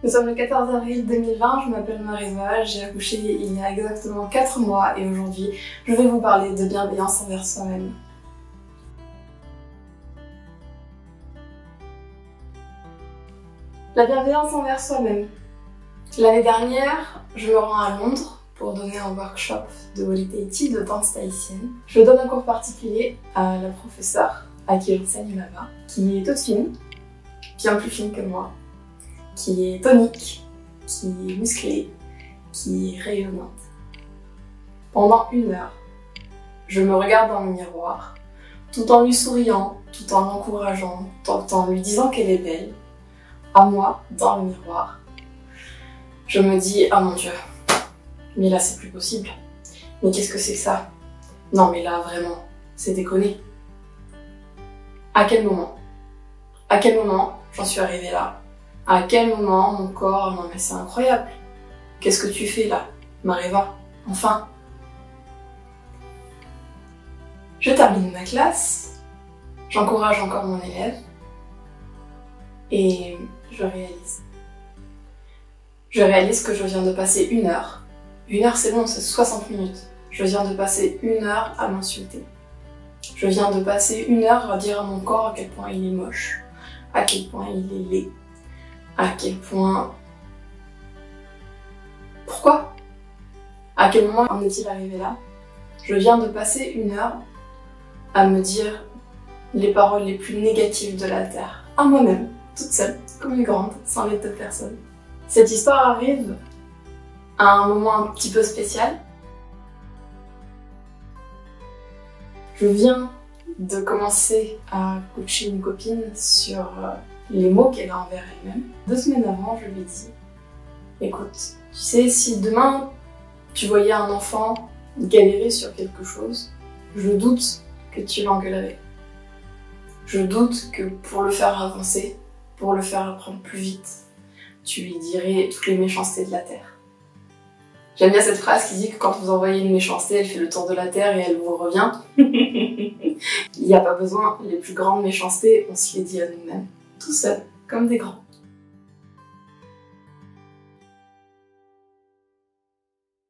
Nous sommes le 14 avril 2020, je m'appelle Marie-Va, j'ai accouché il y a exactement 4 mois et aujourd'hui, je vais vous parler de bienveillance envers soi-même. La bienveillance envers soi-même. L'année dernière, je me rends à Londres pour donner un workshop de Holy Tahiti, de danse tahitienne. Je donne un cours particulier à la professeure à qui j'enseigne là-bas, qui est toute fine, bien plus fine que moi, qui est tonique, qui est musclée, qui est rayonnante. Pendant 1 heure, je me regarde dans le miroir, tout en lui souriant, tout en l'encourageant, tout en lui disant qu'elle est belle. À moi, dans le miroir, je me dis « Ah mon Dieu, mais là c'est plus possible. Mais qu'est-ce que c'est que ça? Non mais là vraiment, c'est déconné. » À quel moment j'en suis arrivée là? À quel moment mon corps... Non mais c'est incroyable. Qu'est-ce que tu fais là, Marie-Va? Enfin. Je termine ma classe, j'encourage encore mon élève et je réalise. Je réalise que je viens de passer 1 heure. 1 heure c'est long, c'est 60 minutes. Je viens de passer 1 heure à m'insulter. Je viens de passer 1 heure à dire à mon corps à quel point il est moche, à quel point il est laid, à quel point... Pourquoi? À quel moment en est-il arrivé là? Je viens de passer 1 heure à me dire les paroles les plus négatives de la Terre, à moi-même, toute seule, comme une grande, sans l'aide de personne. Cette histoire arrive à un moment un petit peu spécial. Je viens de commencer à coacher une copine sur les mots qu'elle a envers elle-même. 2 semaines avant, je lui ai dit « Écoute, tu sais, si demain tu voyais un enfant galérer sur quelque chose, je doute que tu l'engueulerais. Je doute que pour le faire avancer, pour le faire apprendre plus vite, tu lui dirais toutes les méchancetés de la Terre. » J'aime bien cette phrase qui dit que quand vous envoyez une méchanceté, elle fait le tour de la Terre et elle vous revient. Il n'y a pas besoin, les plus grandes méchancetés, on se les dit à nous-mêmes, tout seul, comme des grands.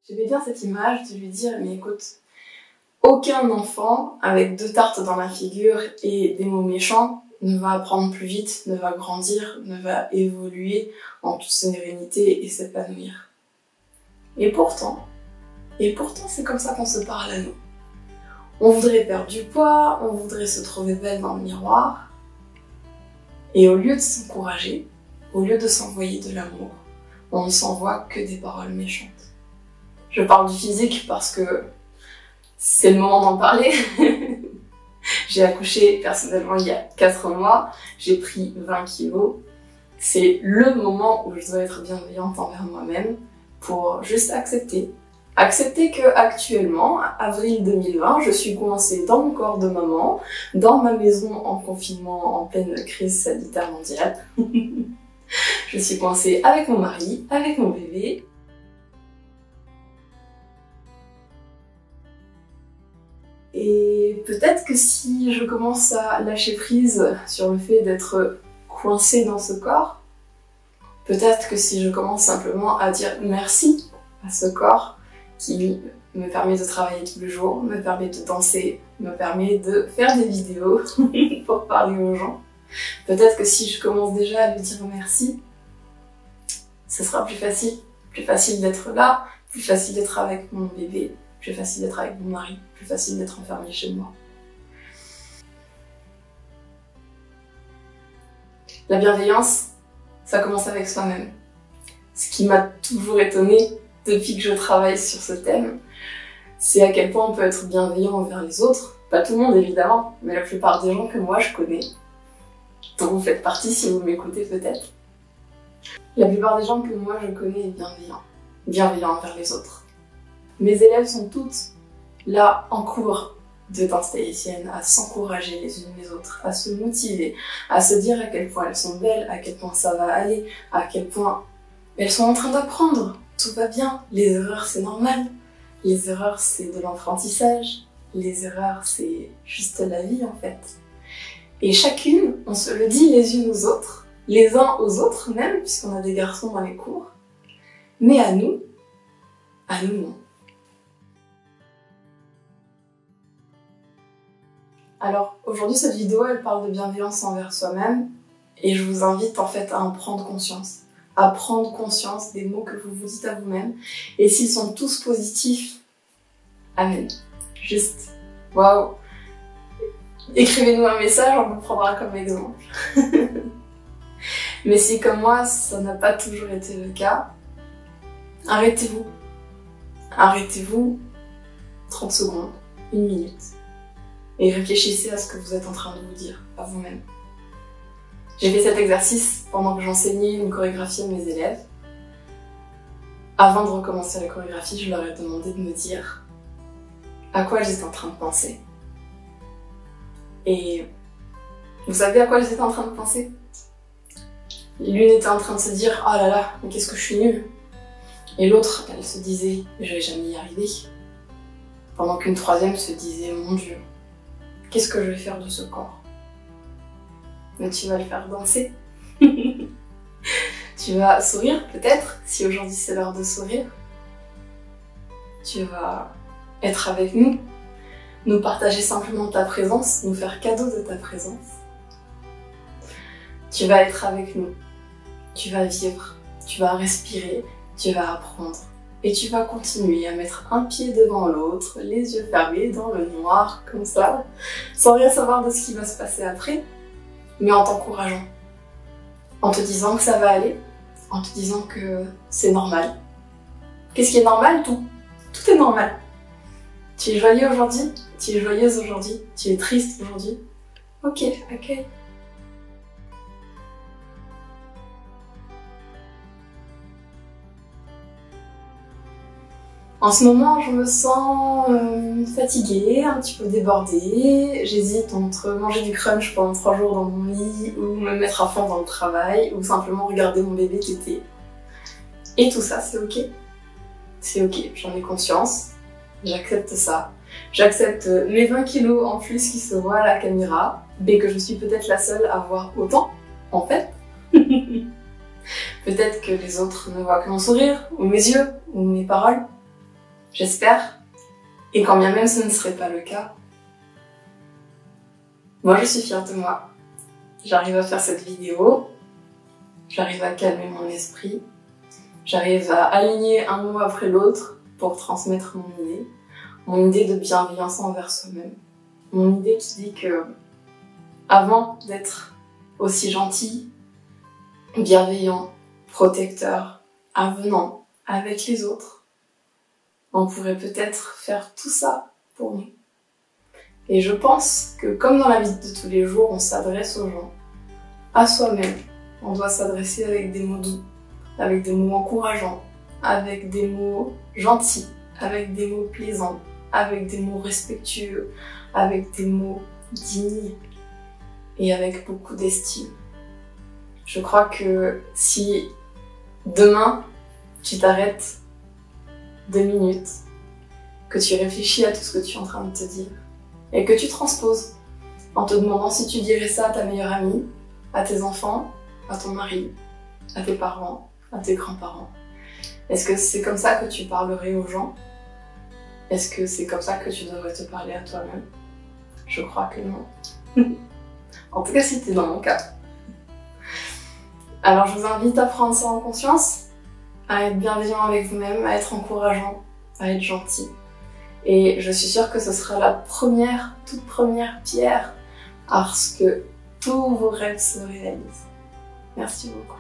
J'aimais bien cette image de lui dire, mais écoute, aucun enfant avec 2 tartes dans la figure et des mots méchants ne va apprendre plus vite, ne va grandir, ne va évoluer en toute sérénité et s'épanouir. Et pourtant c'est comme ça qu'on se parle à nous. On voudrait perdre du poids, on voudrait se trouver belle dans le miroir, et au lieu de s'encourager, au lieu de s'envoyer de l'amour, on ne s'envoie que des paroles méchantes. Je parle du physique parce que c'est le moment d'en parler. J'ai accouché personnellement il y a 4 mois, j'ai pris 20 kilos. C'est le moment où je dois être bienveillante envers moi-même pour juste accepter. Accepter que actuellement, avril 2020, je suis coincée dans mon corps de maman, dans ma maison en confinement en pleine crise sanitaire mondiale. Je suis coincée avec mon mari, avec mon bébé. Et peut-être que si je commence à lâcher prise sur le fait d'être coincée dans ce corps, peut-être que si je commence simplement à dire merci à ce corps qui me permet de travailler tous les jours, me permet de danser, me permet de faire des vidéos pour parler aux gens, peut-être que si je commence déjà à lui dire merci, ce sera plus facile d'être là, plus facile d'être avec mon bébé, plus facile d'être avec mon mari, plus facile d'être enfermée chez moi. La bienveillance, ça commence avec soi-même. Ce qui m'a toujours étonnée depuis que je travaille sur ce thème, c'est à quel point on peut être bienveillant envers les autres. Pas tout le monde évidemment, mais la plupart des gens que moi je connais, dont vous faites partie si vous m'écoutez peut-être. La plupart des gens que moi je connais est bienveillant envers les autres. Mes élèves sont toutes là en cours de danse tahitienne, à s'encourager les unes les autres, à se motiver, à se dire à quel point elles sont belles, à quel point ça va aller, à quel point elles sont en train d'apprendre. Tout va bien, les erreurs c'est normal, les erreurs c'est de l'apprentissage, les erreurs c'est juste la vie en fait. Et chacune, on se le dit les unes aux autres, les uns aux autres même, puisqu'on a des garçons dans les cours, mais à nous non. Alors aujourd'hui cette vidéo elle parle de bienveillance envers soi-même et je vous invite en fait à en prendre conscience. À prendre conscience des mots que vous vous dites à vous-même et s'ils sont tous positifs, amen. Juste, waouh. Écrivez-nous un message, on vous prendra comme exemple. Mais si comme moi ça n'a pas toujours été le cas, arrêtez-vous. Arrêtez-vous 30 secondes, 1 minute. Et réfléchissez à ce que vous êtes en train de vous dire à vous-même. J'ai fait cet exercice pendant que j'enseignais une chorégraphie à mes élèves. Avant de recommencer la chorégraphie, je leur ai demandé de me dire à quoi j'étais en train de penser. Et vous savez à quoi j'étais en train de penser? L'une était en train de se dire « Oh là là, mais qu'est-ce que je suis nulle !» Et l'autre, elle se disait « Je vais jamais y arriver !» Pendant qu'une troisième se disait « Mon Dieu, qu'est-ce que je vais faire de ce corps ?» Mais tu vas le faire danser. Tu vas sourire peut-être, si aujourd'hui c'est l'heure de sourire. Tu vas être avec nous partager simplement ta présence, nous faire cadeau de ta présence. Tu vas être avec nous, tu vas vivre, tu vas respirer, tu vas apprendre. Et tu vas continuer à mettre un pied devant l'autre, les yeux fermés dans le noir, comme ça, sans rien savoir de ce qui va se passer après, mais en t'encourageant, en te disant que ça va aller, en te disant que c'est normal. Qu'est-ce qui est normal? Tout. Tout est normal. Tu es joyeux aujourd'hui? Tu es joyeuse aujourd'hui? Tu es triste aujourd'hui? Ok, accueille. En ce moment, je me sens fatiguée, un petit peu débordée. J'hésite entre manger du crunch pendant 3 jours dans mon lit ou me mettre à fond dans le travail ou simplement regarder mon bébé téter. Et tout ça, c'est ok. C'est ok, j'en ai conscience. J'accepte ça. J'accepte mes 20 kilos en plus qui se voient à la caméra, mais que je suis peut-être la seule à voir autant, en fait. Peut-être que les autres ne voient que mon sourire, ou mes yeux, ou mes paroles. J'espère. Et quand bien même ce ne serait pas le cas, moi je suis fière de moi. J'arrive à faire cette vidéo, j'arrive à calmer mon esprit, j'arrive à aligner un mot après l'autre pour transmettre mon idée de bienveillance envers soi-même. Mon idée qui dit que, avant d'être aussi gentil, bienveillant, protecteur, avenant avec les autres, on pourrait peut-être faire tout ça pour nous. Et je pense que comme dans la vie de tous les jours, on s'adresse aux gens, à soi-même, on doit s'adresser avec des mots doux, avec des mots encourageants, avec des mots gentils, avec des mots plaisants, avec des mots respectueux, avec des mots dignes et avec beaucoup d'estime. Je crois que si demain tu t'arrêtes 2 minutes, que tu réfléchis à tout ce que tu es en train de te dire et que tu transposes en te demandant si tu dirais ça à ta meilleure amie, à tes enfants, à ton mari, à tes parents, à tes grands-parents. Est-ce que c'est comme ça que tu parlerais aux gens? Est-ce que c'est comme ça que tu devrais te parler à toi-même? Je crois que non. En tout cas, c'était dans mon cas. Alors je vous invite à prendre ça en conscience, à être bienveillant avec vous-même, à être encourageant, à être gentil. Et je suis sûre que ce sera la toute première pierre à ce que tous vos rêves se réalisent. Merci beaucoup.